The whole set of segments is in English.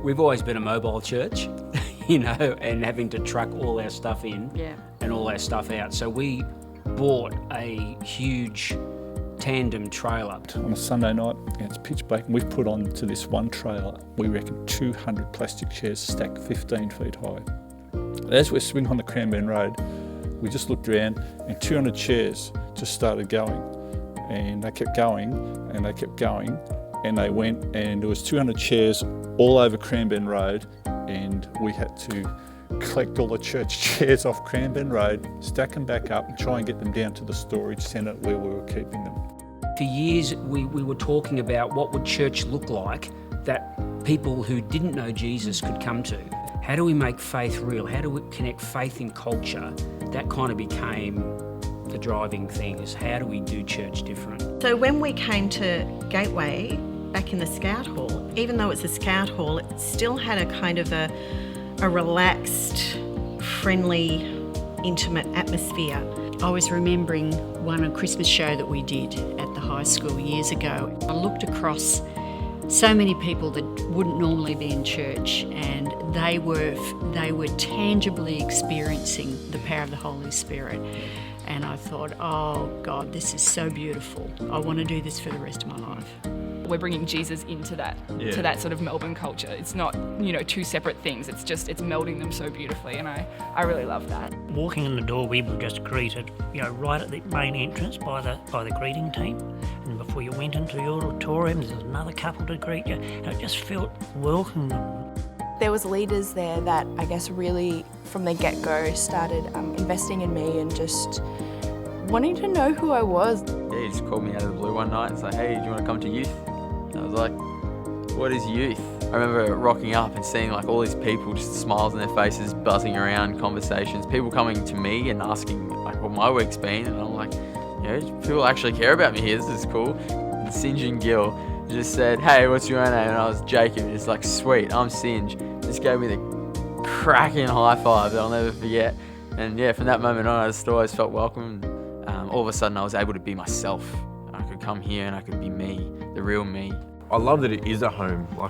We've always been a mobile church, you know, and having to truck all our stuff in and all our stuff out. So we bought a huge tandem trailer. On a Sunday night, it's pitch black, and we've put onto this one trailer, we reckon 200 plastic chairs stacked 15 feet high. As we're swinging on the Cranbourne Road, we just looked around and 200 chairs just started going. And they kept going, and they kept going, and they went, and there was 200 chairs all over Cranbourne Road, and we had to collect all the church chairs off Cranbourne Road, stack them back up and try and get them down to the storage centre where we were keeping them. For years, we were talking about what would church look like that people who didn't know Jesus could come to. How do we make faith real? How do we connect faith in culture? That kind of became the driving thing, is how do we do church different? So when we came to Gateway, back in the Scout Hall, even though it's a Scout Hall, it still had a kind of a relaxed, friendly, intimate atmosphere. I was remembering a Christmas show that we did at the high school years ago. I looked across so many people that wouldn't normally be in church, and they were tangibly experiencing the power of the Holy Spirit. And I thought, oh God, this is so beautiful. I want to do this for the rest of my life. We're bringing Jesus into that, to that sort of Melbourne culture. It's not, two separate things. It's melding them so beautifully, and I really love that. Walking in the door, we were just greeted, right at the main entrance by the greeting team. And before you went into the auditorium, there was another couple to greet you. And it just felt welcome. There was leaders there that I guess really from the get-go started investing in me and just wanting to know who I was. Yeah, he just called me out of the blue one night and said, hey, do you want to come to youth? And I was like, what is youth? I remember rocking up and seeing all these people, just smiles on their faces, buzzing around, conversations, people coming to me and asking what my week's been, and I'm like, people actually care about me here, this is cool. And Singe and Gil just said, hey, what's your name? And I was Jacob, and it's like, sweet, I'm Singe. Just gave me the cracking high five that I'll never forget. And from that moment on, I just always felt welcome. All of a sudden, I was able to be myself. I could come here and I could be me, the real me. I love that it is a home. I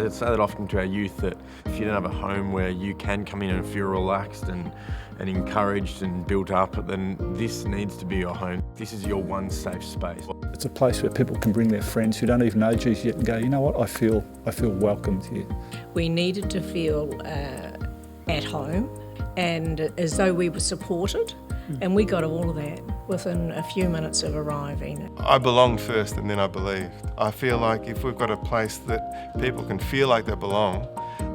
say that often to our youth, that if you don't have a home where you can come in and feel relaxed and encouraged and built up, then this needs to be your home. This is your one safe space. It's a place where people can bring their friends who don't even know Jesus yet and go, you know what, I feel welcomed here. We needed to feel at home and as though we were supported, and we got all of that within a few minutes of arriving. I belonged first and then I believed. I feel like if we've got a place that people can feel like they belong,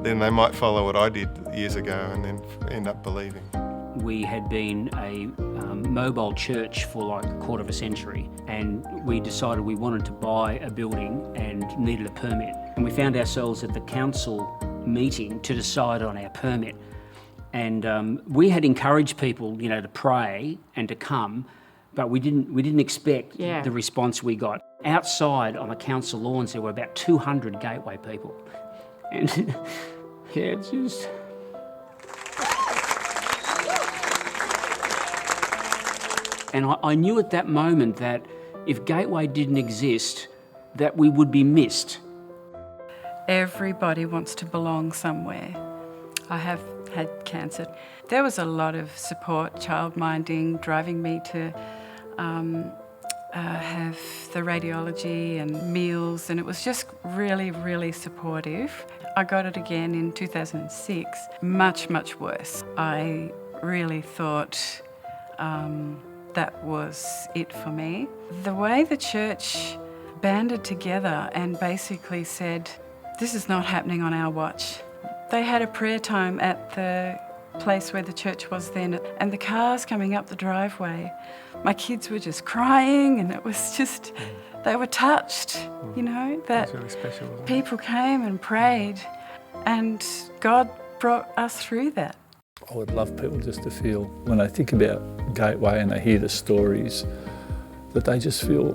then they might follow what I did years ago and then end up believing. We had been a mobile church for a quarter of a century, and we decided we wanted to buy a building and needed a permit. And we found ourselves at the council meeting to decide on our permit. And we had encouraged people, to pray and to come, but we didn't expect the response we got. Outside on the council lawns, there were about 200 Gateway people, and it's just. And I knew at that moment that if Gateway didn't exist, that we would be missed. Everybody wants to belong somewhere. I have had cancer. There was a lot of support, childminding, driving me to have the radiology and meals, and it was just really, really supportive. I got it again in 2006, much, much worse. I really thought that was it for me. The way the church banded together and basically said, this is not happening on our watch. They had a prayer time at the place where the church was then, and the cars coming up the driveway, my kids were just crying, and it was just, they were touched, that really special, people came and prayed, and God brought us through that. I would love people just to feel, when they think about Gateway and they hear the stories, that they just feel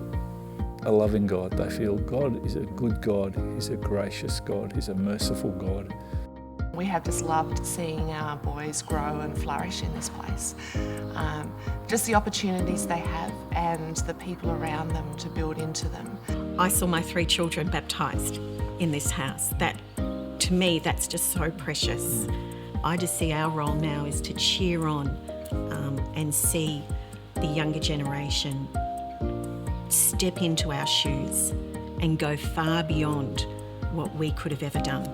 a loving God. They feel God is a good God, He's a gracious God, He's a merciful God. We have just loved seeing our boys grow and flourish in this place. Just the opportunities they have and the people around them to build into them. I saw my 3 children baptised in this house. That to me, that's just so precious. I just see our role now is to cheer on and see the younger generation step into our shoes and go far beyond what we could have ever done.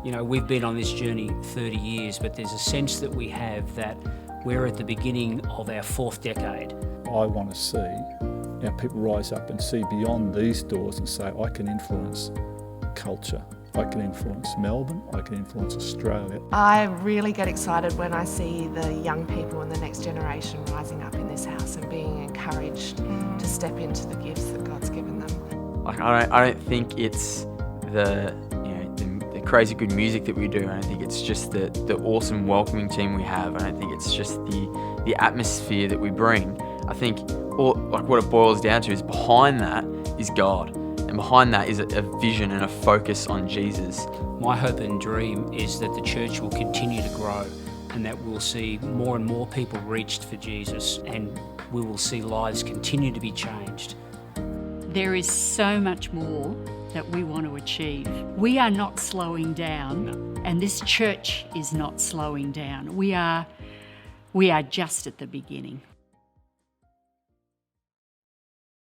You know, we've been on this journey 30 years, but there's a sense that we have that we're at the beginning of our 4th decade. I want to see people rise up and see beyond these doors and say, I can influence culture. I can influence Melbourne, I can influence Australia. I really get excited when I see the young people and the next generation rising up in this house and being encouraged to step into the gifts that God's given them. Like, I don't think it's the crazy good music that we do. I don't think it's just the awesome welcoming team we have. I don't think it's just the atmosphere that we bring. I think what it boils down to is behind that is God. And behind that is a vision and a focus on Jesus. My hope and dream is that the church will continue to grow and that we'll see more and more people reached for Jesus, and we will see lives continue to be changed. There is so much more that we want to achieve. We are not slowing down, and this church is not slowing down. We are just at the beginning.